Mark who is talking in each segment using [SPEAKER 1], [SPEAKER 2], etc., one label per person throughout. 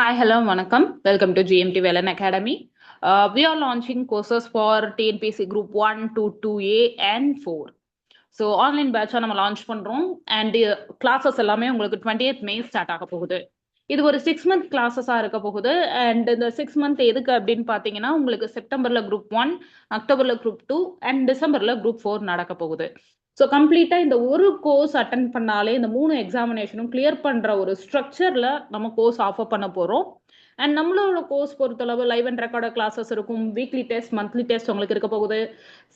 [SPEAKER 1] Hi, hello, வணக்கம். Welcome to GMT Velan Academy. We are launching courses for TNPC Group 1 to 2A and 4. So online பேட்சாக நம்ம launch பண்ணுறோம் and classes எல்லாமே உங்களுக்கு 28th May start ஆக போகுது. இது ஒரு 6 month கிளாஸஸாக இருக்க போகுது. அண்ட் இந்த 6 month எதுக்கு அப்படின்னு பார்த்தீங்கன்னா உங்களுக்கு செப்டம்பரில் குரூப் 1, அக்டோபரில் குரூப் 2 அண்ட் டிசம்பரில் குரூப் 4 நடக்க போகுது. ஸோ கம்ப்ளீட்டாக இந்த ஒரு கோர்ஸ் அட்டன் பண்ணாலே இந்த 3 எக்ஸாமினேஷனும் கிளியர் பண்ணுற ஒரு ஸ்ட்ரக்சரில் நம்ம கோர்ஸ் ஆஃபர் பண்ண போகிறோம். அண்ட் நம்மளோட கோர்ஸ் பொறுத்தளவு லைவ் அண்ட் ரெக்கார்டர் கிளாஸஸ் இருக்கும், வீக்லி டெஸ்ட், மந்த்லி டெஸ்ட் உங்களுக்கு இருக்க போகுது.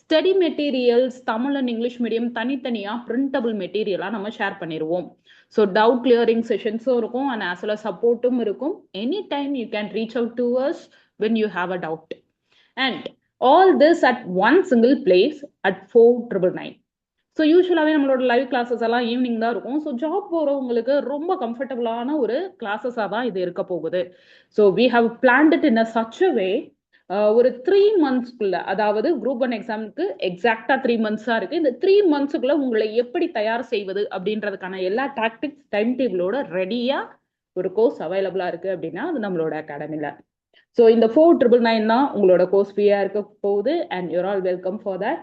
[SPEAKER 1] Study materials Tamil and English medium தனித்தனியாக பிரிண்டபிள் மெட்டீரியலாக நம்ம ஷேர் பண்ணிடுவோம். ஸோ டவுட் கிளியரிங் செஷன்ஸும் இருக்கும் அண்ட் ஆஸ் வெல் சப்போர்ட்டும் இருக்கும். Any time you can reach out to us when you have a doubt. And all this at one single place at 499. So யூஸ்வலாகவே நம்மளோட live classes எல்லாம் evening தான் இருக்கும். So job போகிறவங்களுக்கு ரொம்ப கம்ஃபர்டபுளான ஒரு கிளாஸஸாக தான் இது இருக்க போகுது. So we have planned it in a such a way ஒரு 3 monthsக்குள்ள, அதாவது குரூப் 1 எக்ஸாமுக்கு எக்ஸாக்டா 3 months இருக்கு. இந்த 3 monthsக்குள்ள உங்களை எப்படி தயார் செய்வது அப்படின்றதுக்கான எல்லா டாக்டிக்ஸ் டைம் டேபிளோட ரெடியா ஒரு கோர்ஸ் அவைலபிளா இருக்கு அப்படின்னா அது நம்மளோட அகாடமில. ஸோ இந்த 499 தான் உங்களோட கோர்ஸ் ஃபீயா இருக்க போகுது and you're all welcome for that.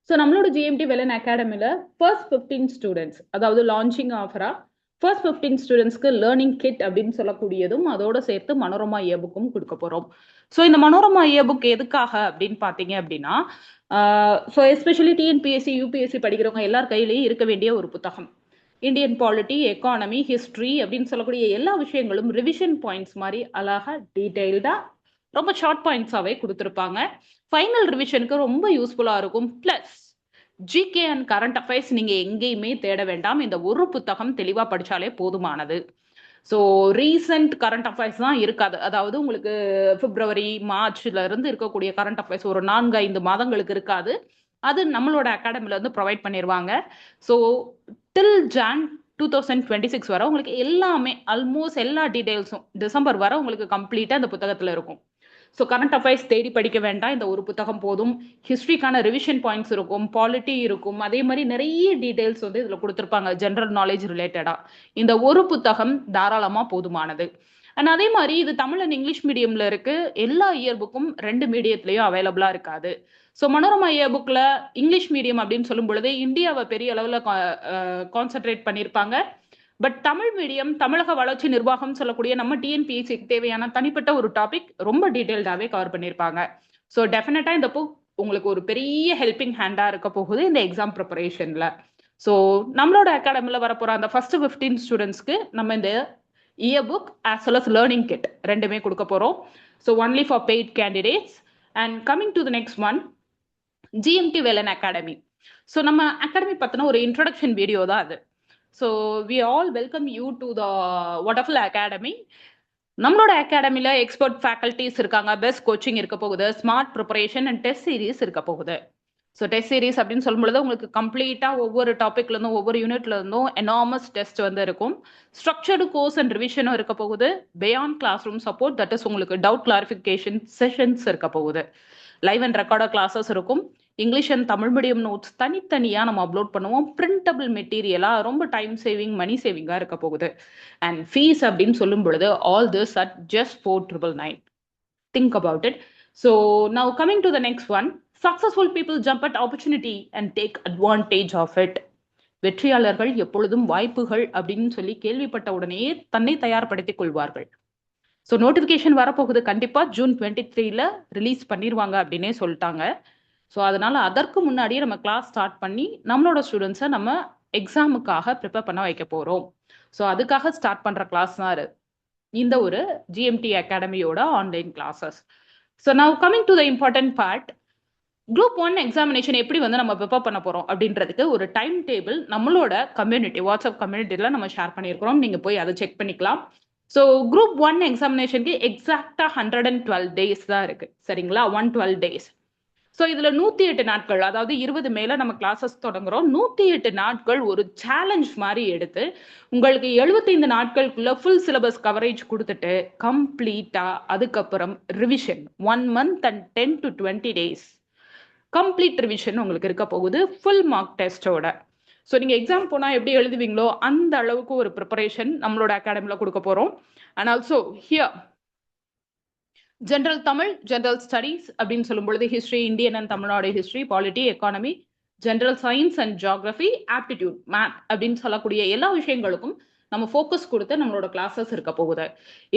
[SPEAKER 1] So நம்மளோட ஜிஎம்டி வெலன் அகாடமியில் ஃபர்ஸ்ட் 15 ஸ்டூடெண்ட்ஸ், அதாவது லான்ச்சிங் ஆஃபராக ஃபர்ஸ்ட் 15 ஸ்டூடெண்ட்ஸ்க்கு லேர்னிங் கிட் அப்படின்னு சொல்லக்கூடியதும் அதோட சேர்த்து மனோரமா இயர்புக்கும் கொடுக்க போகிறோம். ஸோ இந்த மனோரமா இயர்புக் எதுக்காக அப்படின்னு பார்த்தீங்க அப்படின்னா, ஸோ எஸ்பெஷலி டிஎன்பிஎஸ்சி, யூபிஎஸ்சி படிக்கிறவங்க எல்லார் கையிலையும் இருக்க வேண்டிய ஒரு புத்தகம். இந்தியன் பாலிட்டி, எக்கானமி, ஹிஸ்ட்ரி அப்படின்னு சொல்லக்கூடிய எல்லா விஷயங்களும் ரிவிஷன் பாயிண்ட்ஸ் மாதிரி அழகாக டீட்டெயில்டாக ரொம்ப ஷார்ட் பாயிண்ட்ஸாகவே கொடுத்துருப்பாங்க. ஃபைனல் ரிவிஷனுக்கு ரொம்ப யூஸ்ஃபுல்லாக இருக்கும். Plus GK and current affairs நீங்கள் எங்கேயுமே தேட வேண்டாம், இந்த ஒரு புத்தகம் தெளிவாக படித்தாலே போதுமானது. ஸோ ரீசெண்ட் கரண்ட் அஃபேர்ஸ் தான் இருக்காது, அதாவது உங்களுக்கு பிப்ரவரி மார்ச்ல இருந்து இருக்கக்கூடிய கரண்ட் அஃபேர்ஸ் ஒரு 4-5 மாதங்களுக்கு இருக்காது. அது நம்மளோட அகாடமில வந்து ப்ரொவைட் பண்ணிடுவாங்க. ஸோ டில் ஜான் 2026 வரை உங்களுக்கு எல்லாமே ஆல்மோஸ்ட் எல்லா டீடைல்ஸும் டிசம்பர் வரை உங்களுக்கு கம்ப்ளீட்டாக இந்த புத்தகத்தில் இருக்கும். ஸோ கரண்ட் அஃபேர்ஸ் தேடி படிக்க வேண்டாம், இந்த ஒரு புத்தகம் போதும். ஹிஸ்ட்ரிக்கான ரிவிஷன் பாயிண்ட்ஸ் இருக்கும், பாலிட்டி இருக்கும், அதே மாதிரி நிறைய டீடைல்ஸ் வந்து இதில் கொடுத்துருப்பாங்க ஜென்ரல் நாலேஜ் ரிலேட்டடாக. இந்த ஒரு புத்தகம் தாராளமாக போதுமானது. அண்ட் அதே மாதிரி இது தமிழ் அண்ட் இங்கிலீஷ் மீடியமில் இருக்கு. எல்லா இயர் புக்கும் 2 மீடியத்துலையும் அவைலபிளாக இருக்காது. ஸோ மனோரமா இயர் புக்கில் இங்கிலீஷ் மீடியம் அப்படின்னு சொல்லும் பொழுது இந்தியாவை பெரிய அளவில் கான்சென்ட்ரேட் பண்ணியிருப்பாங்க. பட் தமிழ் மீடியம், தமிழக வளர்ச்சி நிர்வாகம் சொல்லக்கூடிய நம்ம டிஎன்பிஎஸ்சிக்கு தேவையான தனிப்பட்ட ஒரு டாபிக் ரொம்ப டீட்டெயில்டாகவே கவர் பண்ணியிருப்பாங்க. ஸோ டெஃபினட்டாக இந்த புக் உங்களுக்கு ஒரு பெரிய ஹெல்பிங் ஹேண்டாக இருக்க போகுது இந்த எக்ஸாம் ப்ரிப்பரேஷனில். ஸோ நம்மளோட அகாடமியில் வரப்போகிற அந்த ஃபர்ஸ்ட் 15 ஸ்டூடெண்ட்ஸ்க்கு நம்ம இந்த year book as well as learning kit ரெண்டுமே கொடுக்க போகிறோம். So only for paid candidates. And coming to the next one, GMT Velan academy. So நம்ம அகாடமி பற்றின ஒரு இன்ட்ரடக்ஷன் வீடியோ தான் அது. So we all welcome you to the wonderful academy. நம்மளோட அகாடமியில் எக்ஸ்பர்ட் ஃபேக்கல்டிஸ் இருக்காங்க, பெஸ்ட் கோச்சிங் இருக்க போகுது, smart preparation and test series இருக்க போகுது. ஸோ டெஸ்ட் சீரீஸ் அப்படின்னு சொல்லும்பொழுது உங்களுக்கு கம்ப்ளீட்டாக ஒவ்வொரு டாப்பிக்லேருந்தும் ஒவ்வொரு யூனிட்லேருந்தும் எனாமஸ் டெஸ்ட் வந்து இருக்கும். ஸ்ட்ரக்சர்டு கோர்ஸ் அண்ட் ரிவிஷனும் இருக்க போகுது. Beyond classroom support, that is உங்களுக்கு டவுட் கிளாரிஃபிகேஷன் செஷன்ஸ் இருக்க போகுது. லைவ் அண்ட் ரெக்கார்டர் கிளாஸஸ் இருக்கும். English and Tamil medium notes தனித்தனியாக நம்ம அப்லோட் பண்ணுவோம். பிரிண்டபிள் மெட்டீரியலாக ரொம்ப டைம் சேவிங், மணி சேவிங்காக இருக்க போகுது. அண்ட் ஃபீஸ் அப்படின்னு சொல்லும் பொழுது all this at just 499. Think about it. So now coming to the next one, successful people jump at opportunity and take advantage of it. வெற்றியாளர்கள் எப்பொழுதும் வாய்ப்புகள் அப்படின்னு சொல்லி கேள்விப்பட்ட உடனே தன்னை தயார்படுத்திக் கொள்வார்கள். ஸோ நோட்டிஃபிகேஷன் வரப்போகுது, கண்டிப்பாக ஜூன் 23 ரிலீஸ் பண்ணிடுவாங்க அப்படின்னே சொல்லிட்டாங்க. ஸோ அதனால அதற்கு முன்னாடியே நம்ம கிளாஸ் ஸ்டார்ட் பண்ணி நம்மளோட ஸ்டூடெண்ட்ஸை நம்ம எக்ஸாமுக்காக ப்ரிப்பேர் பண்ண வைக்க போகிறோம். ஸோ அதுக்காக ஸ்டார்ட் பண்ணுற கிளாஸ் தான் இந்த ஒரு ஜிஎம்டி அகாடமியோட online classes. So now coming to the important part, group 1 examination எப்படி வந்து நம்ம ப்ரிப்பேர் பண்ண போகிறோம் அப்படின்றதுக்கு ஒரு டைம் டேபிள் நம்மளோட கம்யூனிட்டி, வாட்ஸ்அப் கம்யூனிட்டியில் நம்ம ஷேர் பண்ணியிருக்கிறோம். நீங்கள் போய் அதை செக் பண்ணிக்கலாம். ஸோ குரூப் 1 எக்ஸாமினேஷனுக்கு எக்ஸாக்டாக 112 டேஸ் தான் இருக்குது, சரிங்களா? 112 டேஸ். ஸோ இதில் 108 நாட்கள், அதாவது 20 மேலே நம்ம கிளாஸஸ் தொடங்குறோம். 108 நாட்கள் ஒரு சேலஞ்ச் மாதிரி எடுத்து உங்களுக்கு 75 நாட்களுக்குள்ள ஃபுல் சிலபஸ் கவரேஜ் கொடுத்துட்டு கம்ப்ளீட்டாக அதுக்கப்புறம் revision 1 month and 10 to 20 days complete revision உங்களுக்கு இருக்க போகுது ஃபுல் மார்க் டெஸ்டோட. ஸோ நீங்கள் எக்ஸாம் போனால் எப்படி எழுதுவீங்களோ அந்த அளவுக்கு ஒரு ப்ரிப்பரேஷன் நம்மளோட அகாடமியில் கொடுக்க போகிறோம். And also here general Tamil, general studies அப்படின்னு சொல்லும் பொழுது history, Indian and Tamil Nadu history, polity, economy, general science and geography, aptitude, math அப்படின்னு சொல்லக்கூடிய எல்லா விஷயங்களுக்கும் நம்ம ஃபோக்கஸ் கொடுத்து நம்மளோட கிளாஸஸ் இருக்க போகுது.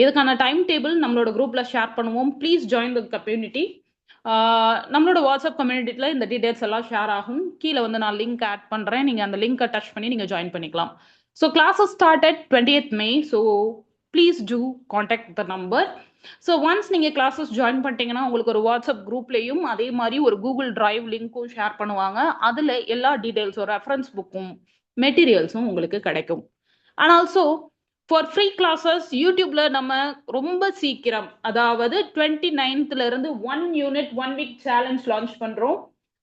[SPEAKER 1] இதுக்கான டைம் டேபிள் நம்மளோட குரூப்ல ஷேர் பண்ணுவோம். Please join the community. நம்மளோட வாட்ஸ்அப் கம்யூனிட்டியில் இந்த டீடைல்ஸ் எல்லாம் ஷேர் ஆகும். கீழே வந்து நான் லிங்க் ஆட் பண்ணுறேன். நீங்கள் அந்த லிங்கை டச் பண்ணி நீங்கள் ஜாயின் பண்ணிக்கலாம். So classes start at 20th May. So please do contact the number. So once நீங்கள் கிளாஸஸ் ஜாயின் பண்ணிட்டீங்கன்னா உங்களுக்கு ஒரு வாட்ஸ்அப் குரூப்லேயும் அதே மாதிரி ஒரு கூகுள் டிரைவ் லிங்க்கும் ஷேர் பண்ணுவாங்க. அதில் எல்லா டீடைல்ஸும், ரெஃபரன்ஸ் புக்கும், மெட்டீரியல்ஸும் உங்களுக்கு கிடைக்கும். And also for free classes யூடியூப்ல நம்ம ரொம்ப சீக்கிரம், அதாவது 29th இருந்து 1 யூனிட் 1 வீக் சேலஞ்ச் லான்ச் பண்றோம்.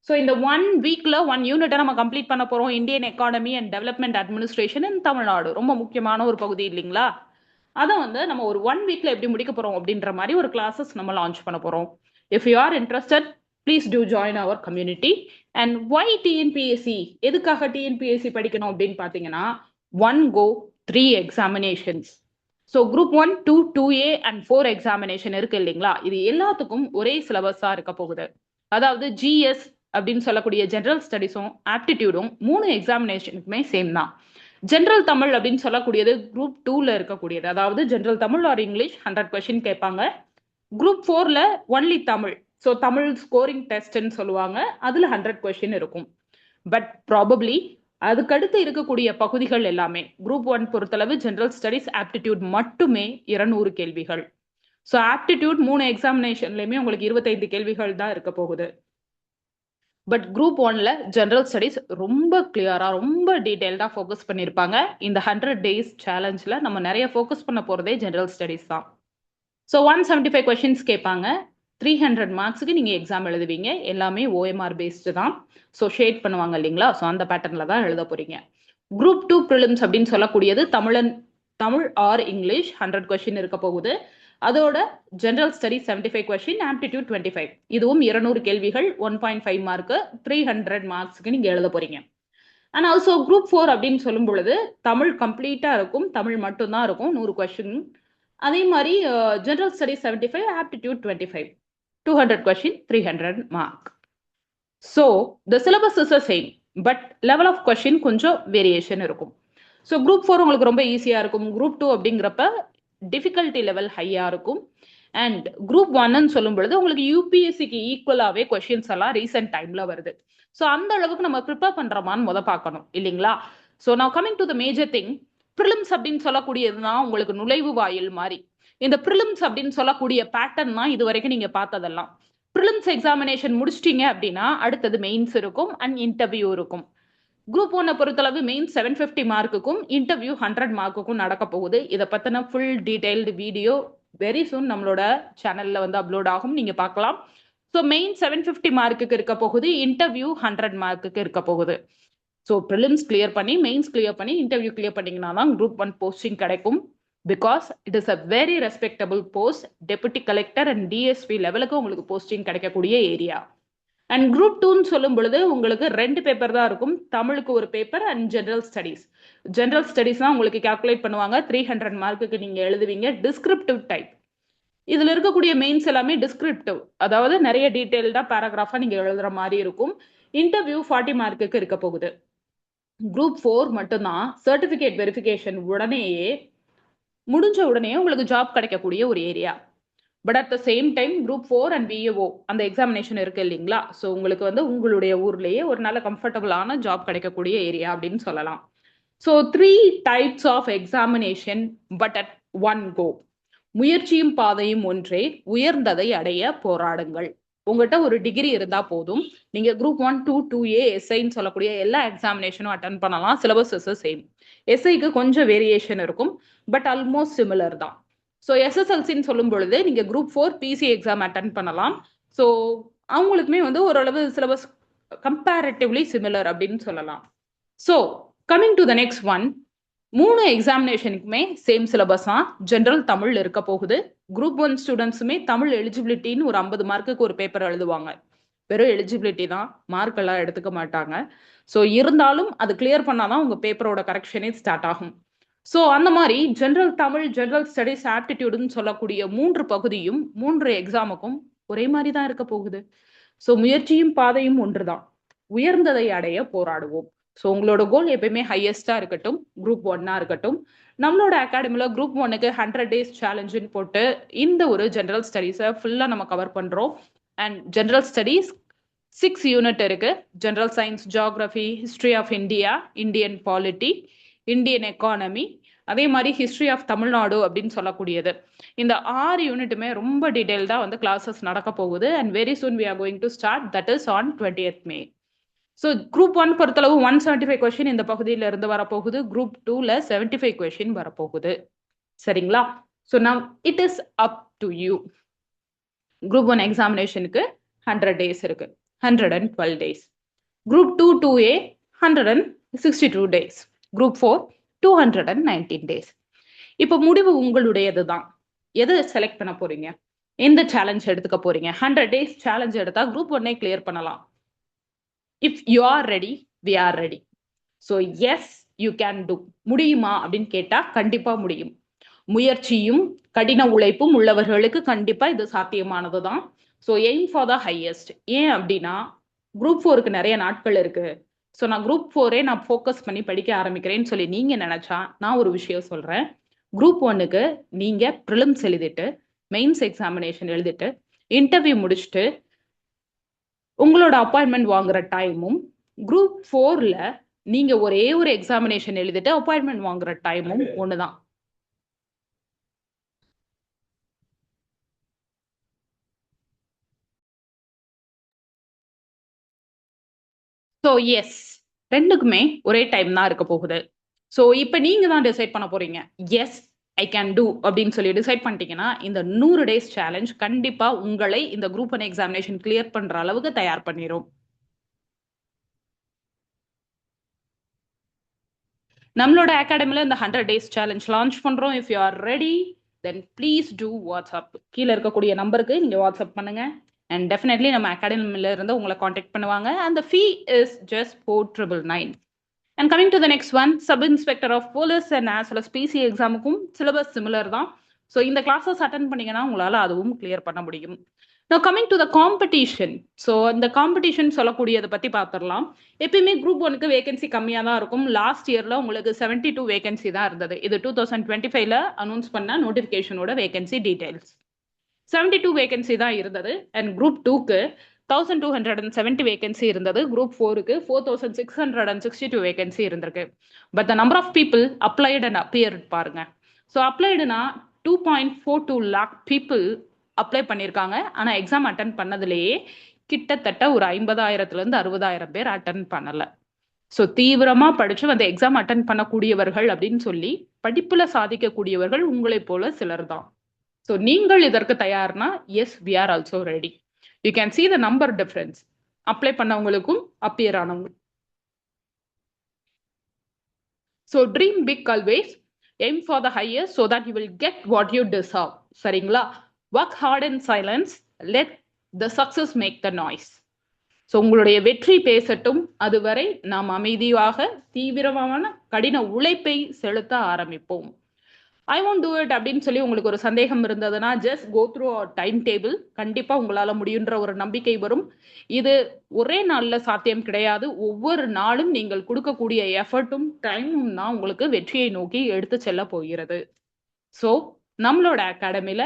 [SPEAKER 1] ஸோ இந்த 1 வீக்ல 1 யூனிட்டை நம்ம கம்ப்ளீட் பண்ண போறோம். Indian economy and development administration இன் தமிழ்நாடு, ரொம்ப முக்கியமான ஒரு பகுதி இல்லைங்களா? அதை வந்து நம்ம ஒரு 1 வீக்ல எப்படி முடிக்க போறோம் அப்படின்ற மாதிரி ஒரு கிளாஸஸ் நம்ம லான்ச் பண்ண போறோம். If you are interested, please do join our community. And why TNPSC, எதுக்காக டிஎன்பிஎஸ்சி படிக்கணும் அப்படின்னு பார்த்தீங்கன்னா, 1 go 3 examinations. So group 1, 2, 2A and 4 examination இருக்கு இல்லைங்களா? இது எல்லாத்துக்கும் ஒரே சிலபஸா இருக்க போகுது. அதாவது ஜிஎஸ் அப்படின்னு சொல்லக்கூடிய ஜென்ரல் ஸ்டடிஸும் ஆப்டிடியூடும் 3 எக்ஸாமினேஷனுக்குமே சேம் தான். ஜென்ரல் தமிழ் அப்படின்னு சொல்லக்கூடியது குரூப் 2ல இருக்கக்கூடியது. அதாவது general Tamil or English 100 question கேட்பாங்க. குரூப் 4ல only Tamil, so Tamil scoring டெஸ்ட்ன்னு சொல்லுவாங்க. அதுல 100 கொஸ்டின் இருக்கும். பட் ப்ராபப்ளி அதுக்கடுத்து இருக்கக்கூடிய பகுதிகள் எல்லாமே குரூப் 1 பொறுத்தளவு ஜென்ரல் ஸ்டடிஸ் ஆப்டிடியூட் மட்டுமே 200 கேள்விகள். ஸோ ஆப்டிடியூட் 3 எக்ஸாமினேஷன்லயுமே உங்களுக்கு 25 கேள்விகள் தான் இருக்க போகுது. பட் குரூப் 1ல ஜென்ரல் ஸ்டடிஸ் ரொம்ப கிளியரா, ரொம்ப டீடைல்டா ஃபோக்கஸ் பண்ணியிருப்பாங்க. இந்த 100 days சேலஞ்சில் நம்ம நிறைய ஃபோக்கஸ் பண்ண போறதே ஜென்ரல் ஸ்டடிஸ் தான். ஸோ 175 கொஸ்டின்ஸ் கேட்பாங்க. 300 மார்க்ஸுக்கு நீங்கள் எக்ஸாம் எழுதுவீங்க. எல்லாமே ஓஎம்ஆர் பேஸ்டு தான். ஸோ ஷேட் பண்ணுவாங்க இல்லைங்களா? ஸோ அந்த பேட்டர்னில் தான் எழுத போறீங்க. குரூப் 2 ப்ரிலிம்ஸ் அப்படின்னு சொல்லக்கூடியது தமிழ் ஆர் இங்கிலீஷ் 100 கொஸ்டின் இருக்க போகுது. அதோட ஜென்ரல் ஸ்டடி 75 கொஸ்டின், ஆப்டிடியூட் 25. இதுவும் 200 கேள்விகள், 1.5 மார்க்கு, 300 மார்க்ஸுக்கு நீங்கள் எழுத போறீங்க. அண்ட் ஆல்சோ குரூப் 4 அப்படின்னு சொல்லும் பொழுது தமிழ் கம்ப்ளீட்டா இருக்கும், தமிழ் மட்டும்தான் இருக்கும், 100 கொஸ்டின். அதே மாதிரி general study 75, aptitude 25, 200 question, 300 mark. So the syllabus is same, but level of question கொஞ்சம் வேரியேஷன் இருக்கும். ஸோ குரூப் 4 உங்களுக்கு ரொம்ப ஈஸியா இருக்கும். குரூப் 2 அப்படிங்கிறப்ப டிஃபிகல்ட்டி லெவல் ஹையா இருக்கும். அண்ட் குரூப் 1ன்னு சொல்லும் பொழுது உங்களுக்கு யூபிஎஸ்சிக்கு ஈக்குவலாகவே கொஸ்டின்ஸ் எல்லாம் ரீசெண்ட் டைம்ல வருது. ஸோ அந்த அளவுக்கு நம்ம ப்ரிப்பேர் பண்றோமான்னு பார்க்கணும் இல்லைங்களா? ஸோ நான் coming to the major thing, prelims அப்படின்னு சொல்லக்கூடியதுதான் உங்களுக்கு நுழைவு வாயில் மாதிரி. இந்த ப்ரிலிம்ஸ் அப்படின்னு சொல்லக்கூடிய பேட்டர்ன் தான் இது வரைக்கும் நீங்க பார்த்ததெல்லாம். ப்ரிலிம்ஸ் எக்ஸாமினேஷன் முடிச்சிட்டீங்க அப்படின்னா அடுத்தது மெயின்ஸ் இருக்கும் அண்ட் இன்டர்வியூ இருக்கும். குரூப் 1 பொறுத்தளவு மெயின் 750 மார்க்குக்கும் இன்டர்வியூ 100 மார்க்குக்கும் நடக்க போகுது. இதை பத்தின full detailed video very soon நம்மளோட சேனல்ல வந்து அப்லோட் ஆகும், நீங்க பார்க்கலாம். ஸோ மெயின் 750 மார்க்குக்கு இருக்க போகுது, இன்டர்வியூ 100 மார்க்குக்கு இருக்க போகுது. ஸோ ப்ரிலிம்ஸ் கிளியர் பண்ணி, மெயின்ஸ் கிளியர் பண்ணி, இன்டர்வியூ கிளியர் பண்ணீங்கன்னா தான் குரூப் 1 போஸ்டிங் கிடைக்கும். Because it is a very respectable post. Deputy collector and DSP லெவலுக்கு உங்களுக்கு போஸ்டிங் கிடைக்கக்கூடிய ஏரியா. அண்ட் குரூப் 2ன்னு சொல்லும் பொழுது உங்களுக்கு 2 பேப்பர் தான் இருக்கும். தமிழுக்கு ஒரு paper and general studies. General studies தான் உங்களுக்கு கால்குலேட் பண்ணுவாங்க. 300 மார்க்குக்கு நீங்க எழுதுவீங்க. Descriptive type. இதுல இருக்கக்கூடிய மெயின்ஸ் எல்லாமே டிஸ்கிரிப்டிவ், அதாவது நிறைய டீடைல்டா பேராகிராஃபா நீங்க எழுதுற மாதிரி இருக்கும். இன்டர்வியூ 40 மார்க்குக்கு இருக்க போகுது. குரூப் 4 மட்டும்தான் சர்டிபிகேட் வெரிஃபிகேஷன் உடனேயே முடிஞ்ச உடனே உங்களுக்கு ஜாப் கிடைக்கக்கூடிய ஒரு area. But at the same time group 4 and PAO அந்த எக்ஸாமினேஷன் இருக்கு இல்லைங்களா? ஸோ உங்களுக்கு வந்து உங்களுடைய ஊர்லேயே ஒரு நல்ல கம்ஃபர்டபுளான ஜாப் கிடைக்கக்கூடிய ஏரியா அப்படின்னு சொல்லலாம். So 3 types of examination but at 1 go. முயற்சியும் பாதையும் ஒன்றே, உயர்ந்ததை அடைய போராடுங்கள். உங்கள்கிட்ட ஒரு டிகிரி இருந்தா போதும், நீங்க குரூப் 1, 2, 2A, எஸ்ஐன்னு சொல்லக்கூடிய எல்லா எக்ஸாமினேஷனும் அட்டன் பண்ணலாம். Syllabus is same. எஸ்ஐக்கு கொஞ்சம் வேரியேஷன் இருக்கும், பட் ஆல்மோஸ்ட் சிமிலர் தான். ஸோ எஸ்எஸ்எல்சின்னு சொல்லும் பொழுது நீங்க குரூப் 4 பிசி எக்ஸாம் அட்டன் பண்ணலாம். ஸோ அவங்களுக்குமே வந்து ஓரளவு சிலபஸ் கம்பேரிட்டிவ்லி சிமிலர் அப்படின்னு சொல்லலாம். So coming to the next one, 3 எக்ஸாமினேஷனுக்குமே சேம் சிலபஸ் தான். ஜென்ரல் தமிழ் இருக்க போகுது. குரூப் 1 ஸ்டூடெண்ட்ஸுமே தமிழ் எலிஜிபிலிட்டின்னு ஒரு 50 மார்க்குக்கு ஒரு பேப்பர் எழுதுவாங்க. வெறும் எலிஜிபிலிட்டி தான், மார்க் எல்லாம் எடுத்துக்க மாட்டாங்க. ஸோ இருந்தாலும் அது கிளியர் பண்ணாதான் உங்க பேப்பரோட கரெக்ஷனே ஸ்டார்ட் ஆகும். ஸோ அந்த மாதிரி ஜென்ரல் தமிழ், ஜென்ரல் ஸ்டடிஸ், ஆப்டிடியூடுன்னு சொல்லக்கூடிய 3 பகுதியும் 3 எக்ஸாமுக்கும் ஒரே மாதிரி தான் இருக்க போகுது. ஸோ முயற்சியும் பாதையும் ஒன்றுதான். உயர்ந்ததை அடைய போராடுவோம். ஸோ உங்களோட கோல் எப்பயுமே ஹையஸ்டா இருக்கட்டும், குரூப் 1 இருக்கட்டும். நம்மளோட அகாடமில குரூப் 1க்கு 100 days சேலஞ்சுன்னு போட்டு இந்த ஒரு ஜென்ரல் ஸ்டடீஸை ஃபுல்லா நம்ம கவர் பண்றோம். அண்ட் ஜென்ரல் ஸ்டடீஸ் 6 யூனிட் இருக்கு. General science, geography, history of India, Indian polity, Indian economy, அதே மாதிரி ஹிஸ்டரி ஆஃப் தமிழ்நாடு அப்படின்னு சொல்லக்கூடியது. இந்த 6 யூனிட்டுமே ரொம்ப டீடைல்டா வந்து கிளாஸஸ் நடக்க போகுது. And very soon we are going to start, that is on 20th May. So group 1 பொறுத்தளவு 175 கொஸ்டின் இந்த பகுதியில இருந்து வரப்போகுது. குரூப் 2ல 75 கொஸ்டின் வரப்போகுது. சரிங்களா? So now it is up to you. Group 1 எக்ஸாமினேஷனுக்கு 100 days இருக்கு, 112 days. Group 2 2A 162 days. Group 4 219 days. இப்போ முடிவு உங்களுடையது தான். எது செலக்ட் பண்ண போறீங்க? எந்த சேலஞ்ச் எடுத்துக்க போறீங்க? 100 days சேலஞ்ச் எடுத்தா குரூப் 1 கிளியர் பண்ணலாம். If you are ready, we are ready. So yes you can do. முடியுமா அப்படின்னு கேட்டா கண்டிப்பா முடியும். முயற்சியும் கடின உழைப்பும் உள்ளவர்களுக்கு கண்டிப்பா இது சாத்தியமானது தான். So aim for the highest. ஏன் அப்படின்னா குரூப் 4க்கு நிறைய நாட்கள் இருக்கு. ஸோ நான் குரூப் 4 நான் ஃபோக்கஸ் பண்ணி படிக்க ஆரம்பிக்கிறேன்னு சொல்லி நீங்க நினைச்சா நான் ஒரு விஷயம் சொல்றேன். குரூப் 1க்கு நீங்க ப்ரிலிம்ஸ் எழுதிட்டு, மெயின்ஸ் எக்ஸாமினேஷன் எழுதிட்டு, இன்டர்வியூ முடிச்சுட்டு உங்களோட அப்பாயின்மெண்ட் வாங்குற டைமும், குரூப் 4ல நீங்க ஒரே ஒரு எக்ஸாமினேஷன் எழுதிட்டு அப்பாயின்மெண்ட் வாங்குற டைமும் ஒண்ணுதான். ஸோ எஸ், ரெண்டுக்குமே ஒரே டைம் தான் இருக்க போகுது. ஸோ இப்போ நீங்க தான் டிசைட் பண்ண போறீங்க. எஸ் ஐ கேன் டூ அப்படின்னு சொல்லி டிசைட் பண்ணிட்டீங்கன்னா இந்த 100 days சேலஞ்ச் கண்டிப்பா உங்களை இந்த குரூப் 1 எக்ஸாமினேஷன் கிளியர் பண்ற அளவுக்கு தயார் பண்ணிரும். நம்மளோட அகாடமில இந்த 100 days சேலஞ்ச் லான்ச் பண்றோம். If you are ready then please do WhatsApp. கீழே இருக்கக்கூடிய நம்பருக்கு நீங்க வாட்ஸ்அப் பண்ணுங்க. அண்ட் டெஃபினெட்லி நம்ம அகாடமில இருந்து உங்களை காண்டாக்ட் பண்ணுவாங்க. And the fee is just 4999. And coming to the next one, sub-inspector of police and as well as PC எக்ஸாமுக்கும் சிலபஸ் சிமிலர் தான். ஸோ இந்த கிளாஸஸ் அட்டன் பண்ணீங்கன்னா உங்களால் அதுவும் கிளியர் பண்ண முடியும். Now coming to the competition. So இந்த competition சொல்லக்கூடியதை பற்றி பார்த்துடலாம். எப்பயுமே குரூப் 1க்கு வேகன்சி கம்மியாக தான் இருக்கும். லாஸ்ட் இயரில் உங்களுக்கு 72 வேகன்சி தான் இருந்தது. இது 2025ல அனௌன்ஸ் பண்ண நோட்டிஃபிகேஷனோட வேகன்சி டீடைல்ஸ். 72 வேகன்சி தான் இருந்தது. அண்ட் குரூப் 2க்கு 1270 வேகன்சி இருந்தது. குரூப் 4க்கு 4662 வேகன்சி இருந்திருக்கு. But the number of people applied and appeared பாருங்க. ஸோ அப்ளைடுனா 2.42 lakh பீப்புள் அப்ளை பண்ணியிருக்காங்க. ஆனால் எக்ஸாம் அட்டன் பண்ணதுலேயே கிட்டத்தட்ட ஒரு 50,000 60,000 பேர் அட்டன் பண்ணலை. ஸோ தீவிரமா படிச்சு அந்த எக்ஸாம் அட்டன் பண்ணக்கூடியவர்கள் அப்படின்னு சொல்லி படிப்புல சாதிக்கக்கூடியவர்கள் உங்களை போல சிலர் தான். ஸோ நீங்கள் இதற்கு தயார்னா yes we are also ready. You can see the number difference. Apply பண்ணவங்களுக்கும் அப்பியர் ஆனவங்க. So dream big always, aim for the highest so that you will get what you deserve. சரிங்களா? Work hard in silence, let the success make the noise. So உங்களுடைய வெற்றி பேசட்டும், அதுவரை நாம் அமைதியாக தீவிரமான கடின உழைப்பை செலுத்த ஆரம்பிப்போம். ஐ ஒன்ட் டூ இட் அப்படின்னு சொல்லி உங்களுக்கு ஒரு சந்தேகம் இருந்ததுன்னா just go through time table. கண்டிப்பா உங்களால முடியுன்ற ஒரு நம்பிக்கை வரும். இது ஒரே நாள்ல சாத்தியம் கிடையாது. ஒவ்வொரு நாளும் நீங்கள் கொடுக்கக்கூடிய எஃபர்ட்டும் டைமும் தான் உங்களுக்கு வெற்றியை நோக்கி எடுத்து செல்ல போகிறது. ஸோ நம்மளோட அகாடமில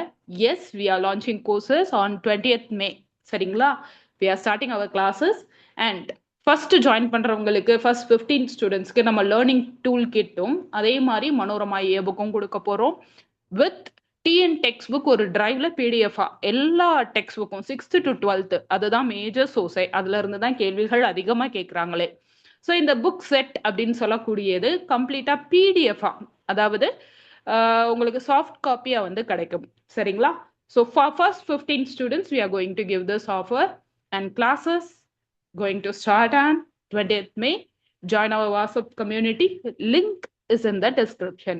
[SPEAKER 1] yes we are launching courses on 20th May. சரிங்களா? We are starting our classes. And first join பண்றவங்களுக்கு ஃபர்ஸ்ட் 15 ஸ்டூடெண்ட்ஸ்க்கு நம்ம லேர்னிங் டூல் கிட்டும் அதே மாதிரி மனோரமா ஏ புக்கும் கொடுக்க போறோம். வித் டிஎன் டெக்ஸ்ட் புக் ஒரு டிரைவ்ல பிடிஎஃப் எல்லா டெக்ஸ்ட் புக்கும் 6th to 12th அதுதான் மேஜர் சோர்ஸை. அதுல இருந்து தான் கேள்விகள் அதிகமா கேட்கறாங்களே. ஸோ இந்த புக் செட் அப்படின்னு சொல்லக்கூடியது கம்ப்ளீட்டா பிடிஎஃப், அதாவது உங்களுக்கு சாஃப்ட் காப்பியா வந்து கிடைக்கும். சரிங்களா? So for first 15 students we are going to give this offer and classes going to start on 20th May. Join our WhatsApp community. Link is in the description.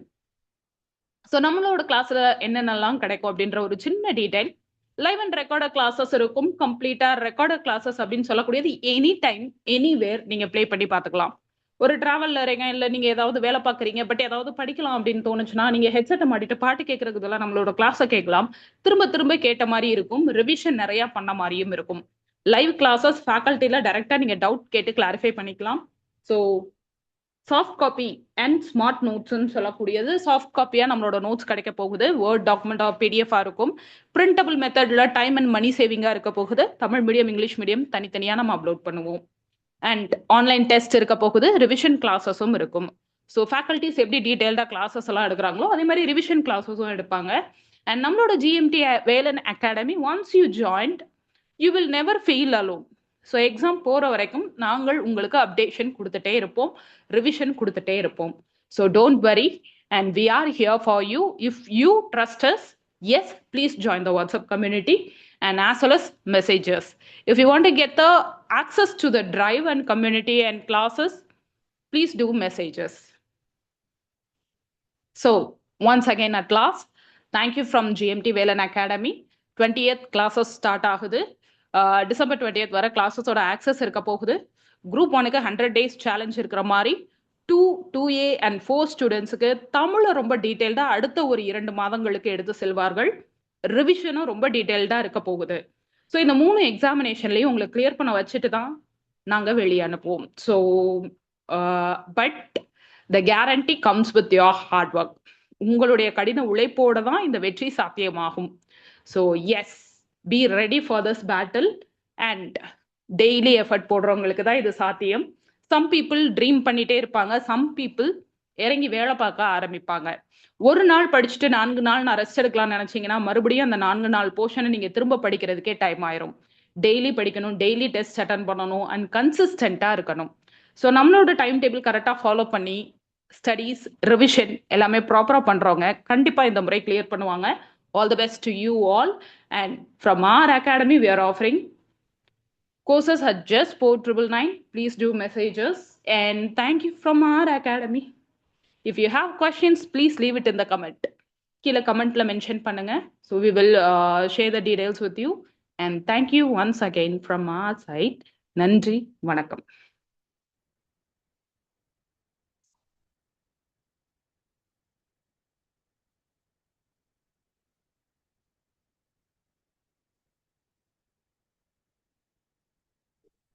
[SPEAKER 1] So நம்மளோட கிளாஸ்ல என்னென்னலாம் கிடைக்கும் அப்படின்ற ஒரு சின்ன detail. Live and recorder classes இருக்கும். கம்ப்ளீட்டா recorder classes அப்படின்னு சொல்லக்கூடியது எனி டைம் எனிவேர் நீங்க ப்ளே பண்ணி பார்த்துக்கலாம். ஒரு டிராவல்ல இருங்க, இல்ல நீங்க ஏதாவது வேலை பார்க்குறீங்க, பட் ஏதாவது படிக்கலாம் அப்படின்னு தோணுச்சுன்னா நீங்க ஹெட்செட்டை மாட்டிட்டு பாட்டு கேட்கறதுக்கு இதெல்லாம் நம்மளோட கிளாஸை கேட்கலாம். திரும்ப திரும்ப கேட்ட மாதிரி இருக்கும். ரிவிஷன் நிறைய பண்ண மாதிரியும் இருக்கும். லைவ் கிளாஸஸ் ஃபேக்கல்ட்டில டைரக்டா நீங்க டவுட் கேட்டு கிளாரிஃபை பண்ணிக்கலாம். So soft copy and smart நோட்ஸ்ன்னு சொல்லக்கூடியது சாஃப்ட் காப்பியா நம்மளோட நோட்ஸ் கிடைக்க போகுது. வேர்ட் டாக்குமெண்ட் ஆஃப் பிடிஎஃபா இருக்கும். பிரிண்டபிள் மெத்தட்ல டைம் அண்ட் மணி சேவிங்கா இருக்க போகுது. தமிழ் மீடியம் இங்கிலீஷ் மீடியம் தனித்தனியா நம்ம அப்லோட் பண்ணுவோம். அண்ட் ஆன்லைன் டெஸ்ட் இருக்க போகுது. ரிவிஷன் கிளாஸஸும் இருக்கும். ஸோ ஃபேக்கல்ட்டிஸ் எப்படி டீடைல்டா கிளாஸஸ் எல்லாம் எடுக்கிறாங்களோ அதே மாதிரி ரிவிஷன் கிளாஸஸும் எடுப்பாங்க. அண்ட் நம்மளோட GMT Velan academy once you joined you will never feel alone. So exam போகிற வரைக்கும் நாங்கள் உங்களுக்கு அப்டேஷன் கொடுத்துட்டே இருப்போம், ரிவிஷன் கொடுத்துட்டே இருப்போம். So don't worry and we are here for you. If you trust us, yes, please join the WhatsApp community and as well as messages. If you want to get the access to the drive and community and classes, please do messages. So once again at last, thank you from GMT Velan Academy. 20th classes start ஆகுது. December 20th வர கிளாஸஸோட access இருக்க போகுது. Group 1க்கு 100 days challenge இருக்கிற மாதிரி 2, 2A and 4 ஸ்டூடெண்ட்ஸுக்கு தமிழை ரொம்ப டீட்டெயில்டா அடுத்த ஒரு 2 மாதங்களுக்கு எடுத்து செல்வார்கள். ரிவிஷனும் ரொம்ப டீட்டெயில்டா இருக்க போகுது. ஸோ இந்த 3 எக்ஸாமினேஷன்லையும் உங்களை கிளியர் பண்ண வச்சுட்டு தான் நாங்கள் வெளியே அனுப்புவோம். So but the guarantee comes with your hard work. உங்களுடைய கடின உழைப்போட தான் இந்த வெற்றி சாத்தியமாகும். So yes, be ready for this battle and daily effort போடுறவங்களுக்கு தான் இது சாத்தியம். சம் பீப்புள் ட்ரீம் பண்ணிட்டே இருப்பாங்க, சம் பீப்புள் இறங்கி வேலை பார்க்க ஆரம்பிப்பாங்க. ஒரு நாள் படிச்சுட்டு 4 நாள் நான் ரெஸ்ட் எடுக்கலாம்னு நினைச்சீங்கன்னா மறுபடியும் அந்த 4 நாள் போர்ஷனை நீங்க திரும்ப படிக்கிறதுக்கே டைம் ஆயிரும். டெய்லி படிக்கணும், டெய்லி டெஸ்ட் அட்டன் பண்ணணும் அண்ட் கன்சிஸ்டண்டா இருக்கணும். ஸோ நம்மளோட டைம் டேபிள் கரெக்டாக ஃபாலோ பண்ணி ஸ்டடீஸ் ரிவிஷன் எல்லாமே ப்ராப்பராக பண்றவங்க கண்டிப்பா இந்த முறை கிளியர் பண்ணுவாங்க. All the best to you all. And from our academy, we are offering courses at just 4,999. Please do messages. And thank you from our academy. If you have questions, please leave it in the comment. கீழே கமெண்ட்ல mention பண்ணுங்க. So we will share the details with you. And thank you once again from our side. நன்றி, வணக்கம்.